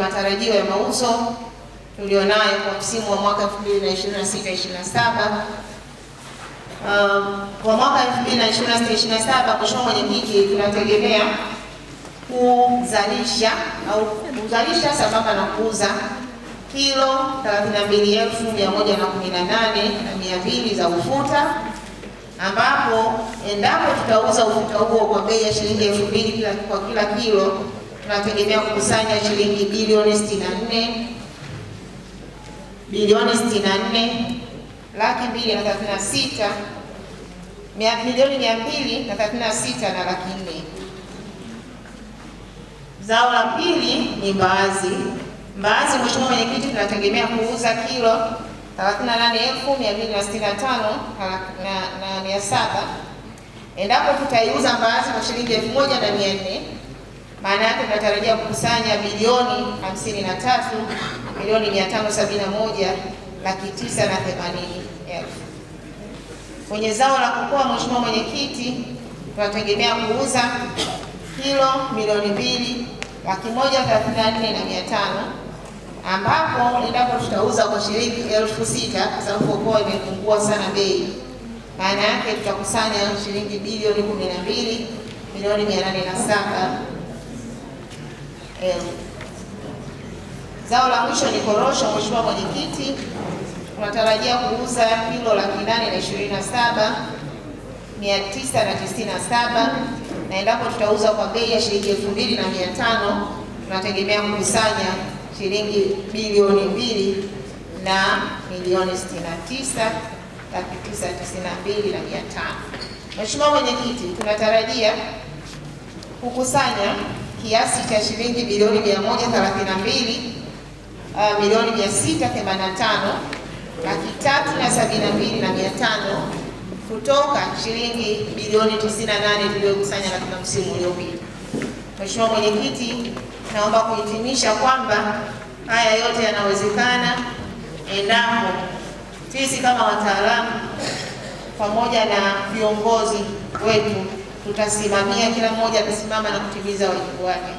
Matarajio ya mauzo tulionayo kwa msimu wa mwaka 2026/27. Kwa mwaka 2026/27, Mheshimiwa Mwenyekiti, tunategemea kuzalisha sambamba na kuuza kilo 32,118,200 za ufuta, ambapo endapo tutauza ufuta huo kwa bei ya shilingi 2,000 kwa kila kilo, tunategemea kukusanya shilingi bilioni 64 laki 236 milioni 236 na laki 4. Zao la pili ni mbaazi. Mbaazi, Mheshimiwa Mwenyekiti, tunategemea kuuza kilo 38,265,700. Endapo tutaiuza mbaazi kwa shilingi 1,400, maana yake tunatarajia kukusanya bilioni 53,571,980,000. Kwenye zao la kokoa, Mheshimiwa Mwenyekiti, tunategemea kuuza kilo milioni 2,134,500, ambapo endapo tutauza kwa shilingi 6,000, kwa sababu kokoa imepungua sana bei, maana yake tutakusanya shilingi bilioni 12,807,000. Zao la mwisho ni korosho. Mheshimiwa Mwenyekiti, tunatarajia kuuza kilo 827,997, na endapo tutauza kwa bei ya shilingi 2,500, tunategemea kukusanya shilingi bilioni 2 na milioni 69,992,500. Mheshimiwa Mwenyekiti, tunatarajia kukusanya kiasi cha shilingi bilioni 132,685,372,500 kutoka shilingi bilioni 98 tuliyokusanya katika msimu uliopita. Mheshimiwa Mwenyekiti, naomba kuhitimisha kwamba haya yote yanawezekana endapo sisi kama wataalamu pamoja na viongozi wetu tutasimamia, kila mmoja atasimama na kutimiza wajibu wake.